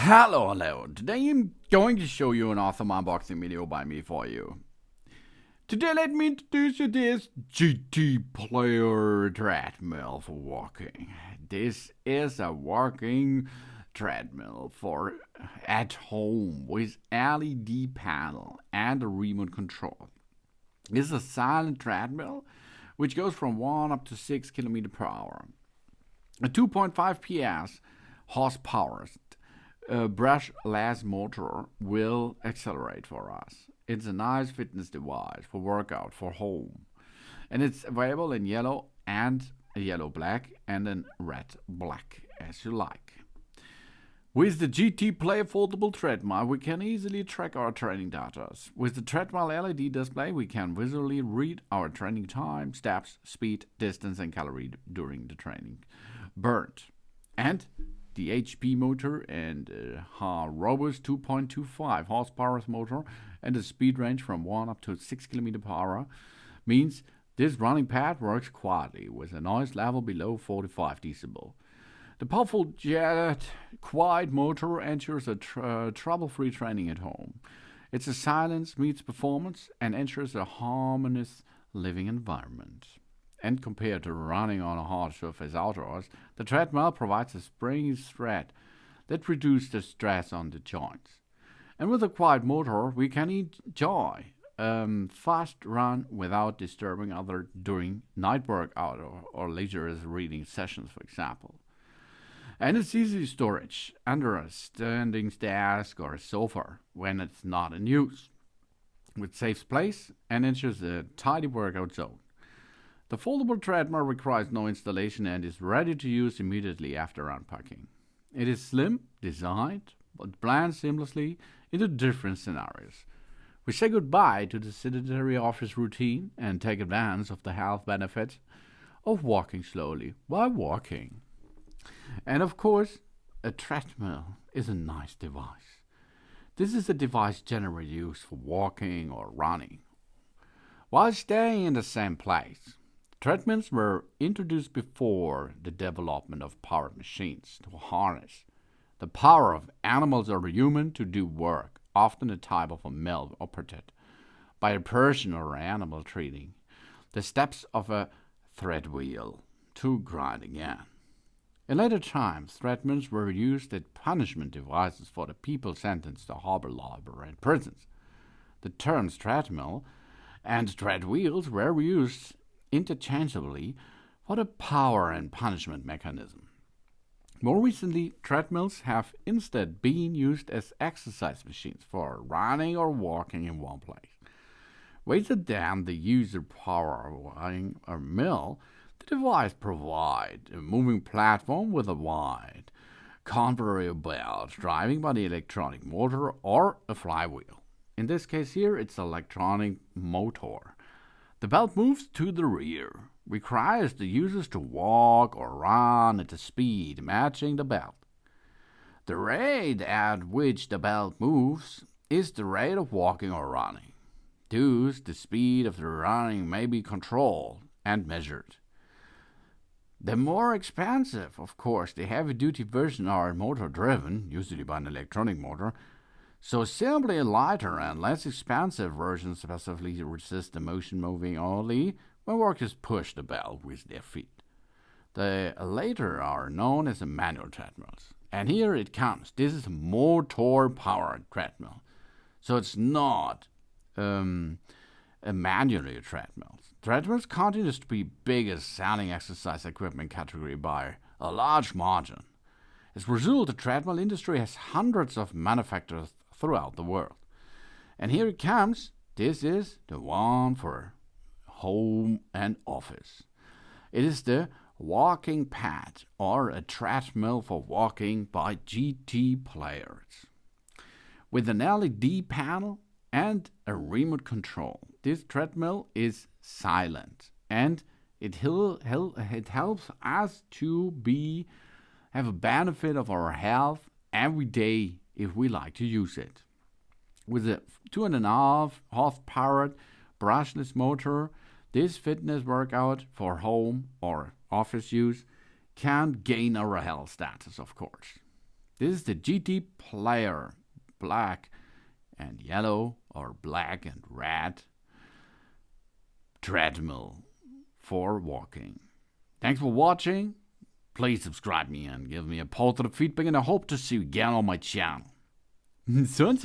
Hello. Today I'm going to show you an awesome unboxing video by me for you. Today let me introduce you this GTPLYER treadmill for walking. This is a walking treadmill for at home with LED panel and a remote control. This is a silent treadmill which goes from 1 up to 6 km/h. A 2.5 PS horsepower brushless motor will accelerate for us. It's a nice fitness device for workout for home. And it's available in yellow and a yellow black and in red black as you like. With the GTPLYER foldable treadmill, we can easily track our training data. With the treadmill LED display, we can visually read our training time, steps, speed, distance, and calorie during the training burned. And the HP motor and robust 2.25 horsepower motor and a speed range from 1 up to 6 km/h means this running pad works quietly with a noise level below 45 decibel. The powerful jet quiet motor ensures a trouble-free training at home. It's a silence meets performance and ensures a harmonious living environment. And compared to running on a hard surface outdoors, the treadmill provides a springy thread that reduces the stress on the joints. And with a quiet motor, we can enjoy fast run without disturbing others during night workout or leisure reading sessions, for example. And it's easy storage under a standing desk or a sofa when it's not in use. It saves place and ensures a tidy workout zone. The foldable treadmill requires no installation and is ready to use immediately after unpacking. It is slim, designed, but blends seamlessly into different scenarios. We say goodbye to the sedentary office routine and take advantage of the health benefits of walking slowly while walking. And of course, a treadmill is a nice device. This is a device generally used for walking or running while staying in the same place. Treadmills were introduced before the development of powered machines to harness the power of animals or human to do work, often a type of a mill operated by a person or animal treating the steps of a thread wheel to grind again. In later times, treadmills were used as punishment devices for the people sentenced to harbor labor in prisons. The terms treadmill and tread wheels were used interchangeably for the power and punishment mechanism. More recently, treadmills have instead been used as exercise machines for running or walking in one place. Rather than the user powering a mill, the device provides a moving platform with a wide conveyor belt driving by the electronic motor or a flywheel. In this case here, it's an electronic motor. The belt moves to the rear, requires the users to walk or run at a speed matching the belt. The rate at which the belt moves is the rate of walking or running. Thus, the speed of the running may be controlled and measured. The more expensive, of course, the heavy-duty versions are motor-driven, usually by an electronic motor, so simply lighter and less expensive versions specifically resist the motion moving only when workers push the belt with their feet. The latter are known as the manual treadmills. And here it comes. This is a motor-powered treadmill. So it's not a manual treadmill. Treadmills continues to be biggest selling exercise equipment category by a large margin. As a result, the treadmill industry has hundreds of manufacturers throughout the world. And here it comes. This is the one for home and office. It is the walking pad or a treadmill for walking by GTPLYER. With an LED panel and a remote control, this treadmill is silent and it helps us to have a benefit of our health every day if we like to use it. With a 2.5 horsepower brushless motor, this fitness workout for home or office use can gain our health status, of course. This is the GTPLYER, black and yellow or black and red treadmill for walking. Thanks for watching. Please subscribe me and give me a positive feedback, and I hope to see you again on my channel. Soon.